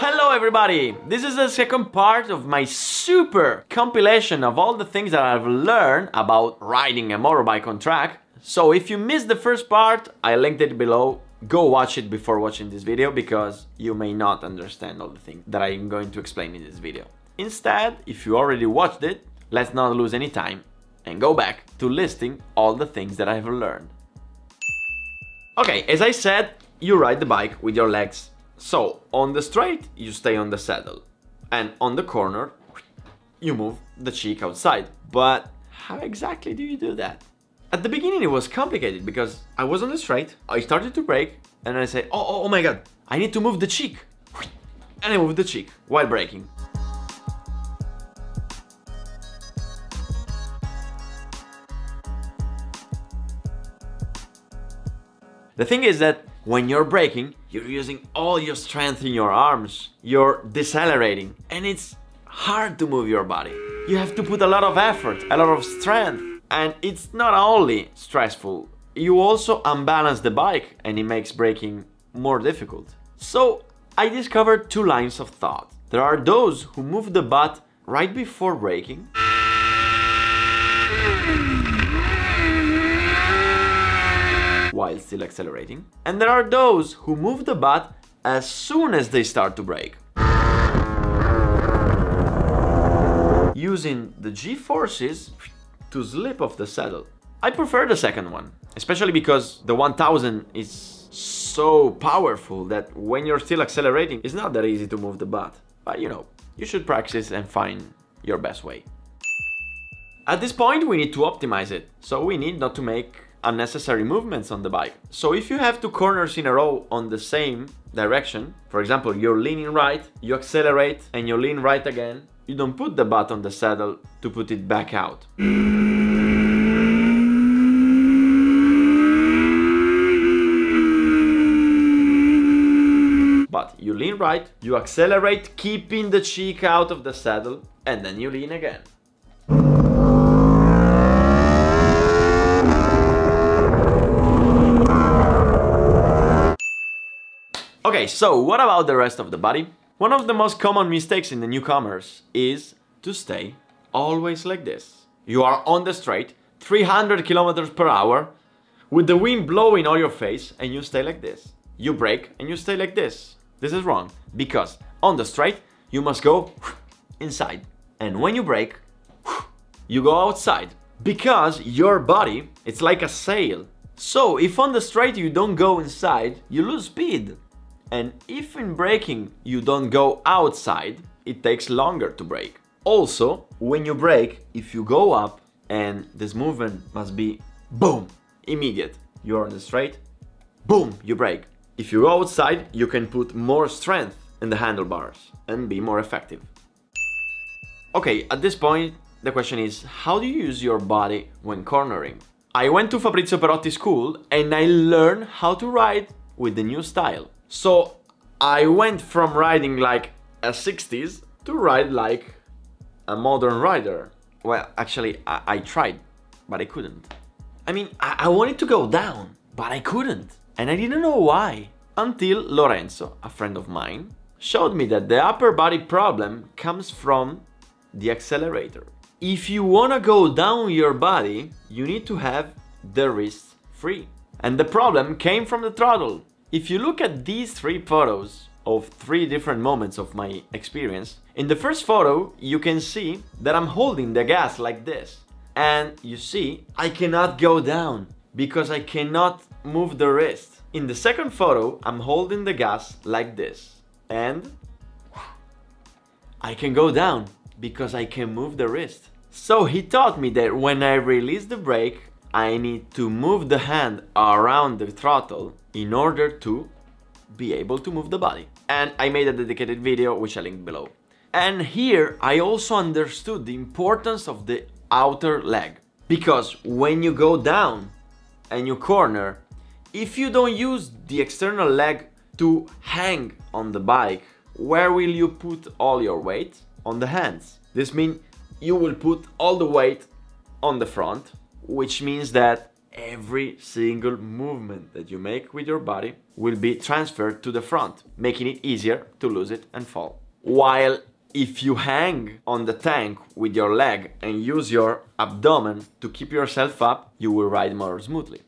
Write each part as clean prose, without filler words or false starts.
Hello everybody! This is the second part of my super compilation of all the things that I've learned about riding a motorbike on track. So if you missed the first part, I linked it below. Go watch it before watching this video because you may not understand all the things that I'm going to explain in this video. Instead, if you already watched it, let's not lose any time and go back to listing all the things that I've learned. Okay, as I said, you ride the bike with your legs. So, on the straight, you stay on the saddle. And on the corner, you move the cheek outside. But how exactly do you do that? At the beginning it was complicated because I was on the straight, I started to brake, and I say, oh my god, I need to move the cheek. And I moved the cheek while braking. The thing is that when you're braking, you're using all your strength in your arms. You're decelerating, and it's hard to move your body. You have to put a lot of effort, a lot of strength, and it's not only stressful, you also unbalance the bike, and it makes braking more difficult. So I discovered two lines of thought. There are those who move the butt right before braking, while still accelerating. And there are those who move the butt as soon as they start to brake, using the G-forces to slip off the saddle. I prefer the second one, especially because the 1000 is so powerful that when you're still accelerating, it's not that easy to move the butt. But you know, you should practice and find your best way. At this point, we need to optimize it, so we need not to make unnecessary movements on the bike. So if you have two corners in a row on the same direction, for example, you're leaning right, you accelerate, and you lean right again, you don't put the butt on the saddle to put it back out. But you lean right, you accelerate, keeping the cheek out of the saddle, and then you lean again. Okay, so what about the rest of the body? One of the most common mistakes in the newcomers is to stay always like this. You are on the straight, 300 kilometers per hour, with the wind blowing on your face, and you stay like this. You brake and you stay like this. This is wrong, because on the straight, you must go inside. And when you brake, you go outside. Because your body, it's like a sail. So if on the straight you don't go inside, you lose speed. And if in braking you don't go outside, it takes longer to brake. Also, when you brake, if you go up, and this movement must be boom, immediate. You're on the straight, boom, you brake. If you go outside, you can put more strength in the handlebars and be more effective. Okay, at this point, the question is, how do you use your body when cornering? I went to Fabrizio Perotti's school and I learned how to ride with the new style. So I went from riding like a 60s to ride like a modern rider. Well, actually, I tried, but I couldn't. I mean, I wanted to go down, but I couldn't. And I didn't know why. Until Lorenzo, a friend of mine, showed me that the upper body problem comes from the accelerator. If you want to go down your body, you need to have the wrists free. And the problem came from the throttle. If you look at these three photos of three different moments of my experience, in the first photo you can see that I'm holding the gas like this. And you see, I cannot go down because I cannot move the wrist. In the second photo, I'm holding the gas like this. And I can go down because I can move the wrist. So he taught me that when I release the brake, I need to move the hand around the throttle in order to be able to move the body. And I made a dedicated video which I linked below. And here I also understood the importance of the outer leg. Because when you go down and you corner, if you don't use the external leg to hang on the bike, where will you put all your weight? On the hands. This means you will put all the weight on the front, which means that every single movement that you make with your body will be transferred to the front, making it easier to lose it and fall. While if you hang on the tank with your leg and use your abdomen to keep yourself up, you will ride more smoothly.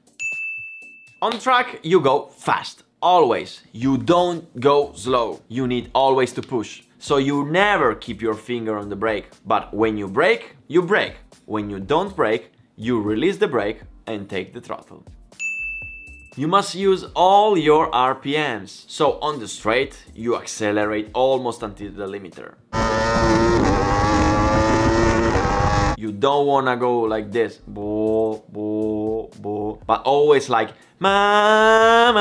On track, you go fast. Always. You don't go slow. You need always to push. So you never keep your finger on the brake. But when you brake, you brake. When you don't brake, you release the brake and take the throttle. You must use all your RPMs. So on the straight, you accelerate almost until the limiter. You don't wanna go like this, bo, bo, bo, but always like mama.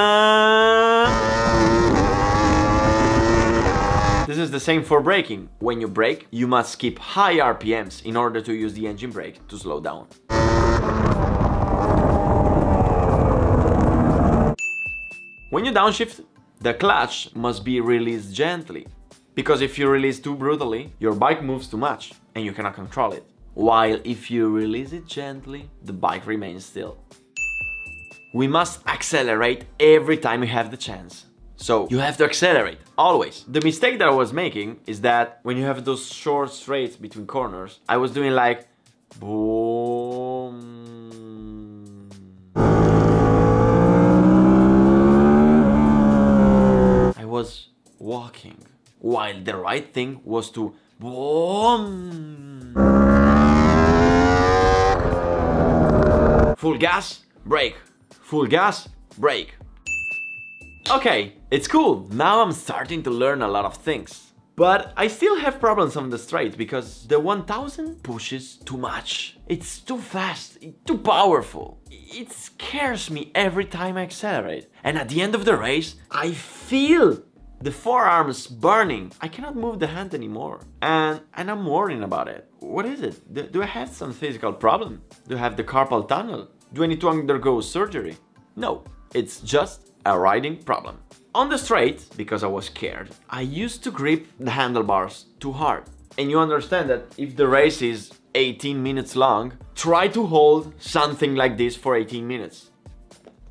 This is the same for braking. When you brake, you must keep high RPMs in order to use the engine brake to slow down. When you downshift, the clutch must be released gently, because if you release too brutally, your bike moves too much and you cannot control it. While if you release it gently, the bike remains still. We must accelerate every time we have the chance. So you have to accelerate, always. The mistake that I was making is that when you have those short straights between corners, I was doing like boom. I was walking, while the right thing was to boom. Full gas, brake. Full gas, brake. Okay, it's cool. Now I'm starting to learn a lot of things. But I still have problems on the straight because the 1000 pushes too much. It's too fast, too powerful. It scares me every time I accelerate. And at the end of the race, I feel the forearms burning. I cannot move the hand anymore. And I'm worrying about it. What is it? Do I have some physical problem? Do I have the carpal tunnel? Do I need to undergo surgery? No, it's just a riding problem. On the straight, because I was scared, I used to grip the handlebars too hard. And you understand that if the race is 18 minutes long, try to hold something like this for 18 minutes.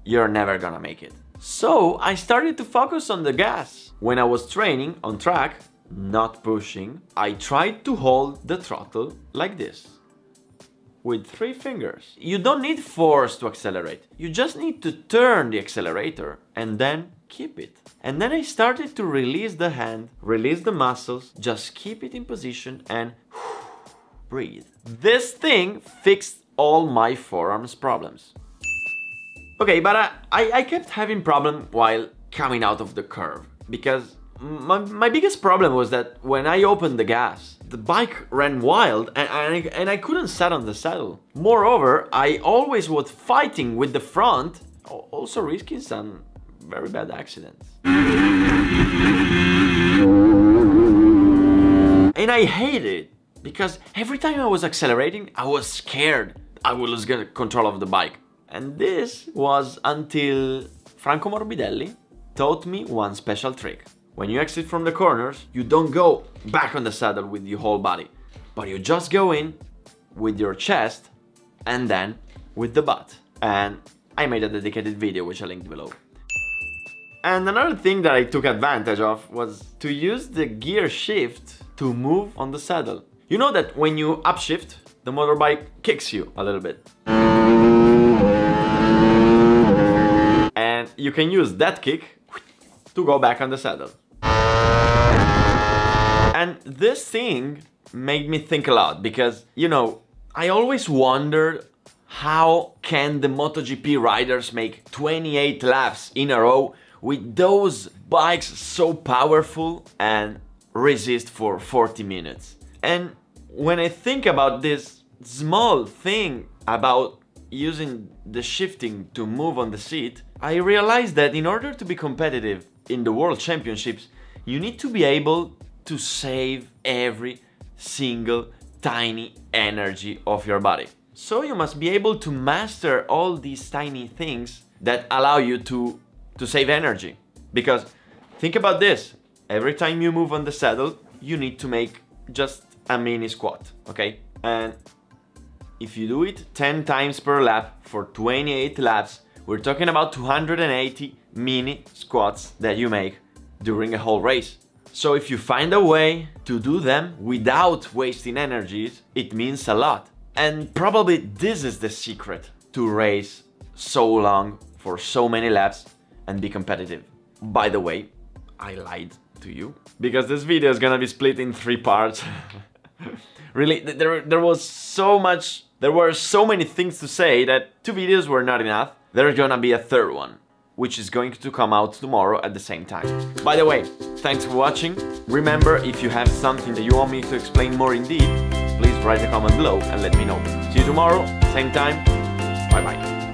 You're never gonna make it. So I started to focus on the gas. When I was training on track, not pushing, I tried to hold the throttle like this, with 3 fingers. You don't need force to accelerate. You just need to turn the accelerator and then keep it. And then I started to release the hand, release the muscles, just keep it in position and breathe. This thing fixed all my forearms problems. Okay, but I kept having problem while coming out of the curve, because my biggest problem was that when I opened the gas, the bike ran wild and I couldn't sit on the saddle. Moreover, I always was fighting with the front, also risking some very bad accidents. And I hated it, because every time I was accelerating, I was scared I would lose control of the bike. And this was until Franco Morbidelli taught me one special trick. When you exit from the corners, you don't go back on the saddle with your whole body, but you just go in with your chest and then with the butt. And I made a dedicated video which I linked below. And another thing that I took advantage of was to use the gear shift to move on the saddle. You know that when you upshift, the motorbike kicks you a little bit. And you can use that kick to go back on the saddle. And this thing made me think a lot, because, you know, I always wondered how can the MotoGP riders make 28 laps in a row with those bikes so powerful and resist for 40 minutes. And when I think about this small thing about using the shifting to move on the seat, I realized that in order to be competitive in the World Championships, you need to be able to save every single tiny energy of your body. So you must be able to master all these tiny things that allow you to save energy. Because think about this, every time you move on the saddle, you need to make just a mini squat, okay? And if you do it 10 times per lap for 28 laps, we're talking about 280 mini squats that you make during a whole race. So if you find a way to do them without wasting energies, it means a lot. And probably this is the secret to race so long for so many laps and be competitive. By the way, I lied to you because this video is gonna be split in 3 parts. Really, there were so many things to say that 2 videos were not enough. There's gonna be a 3rd one, which is going to come out tomorrow at the same time. By the way, thanks for watching. Remember, if you have something that you want me to explain more in depth, please write a comment below and let me know. See you tomorrow, same time. Bye bye.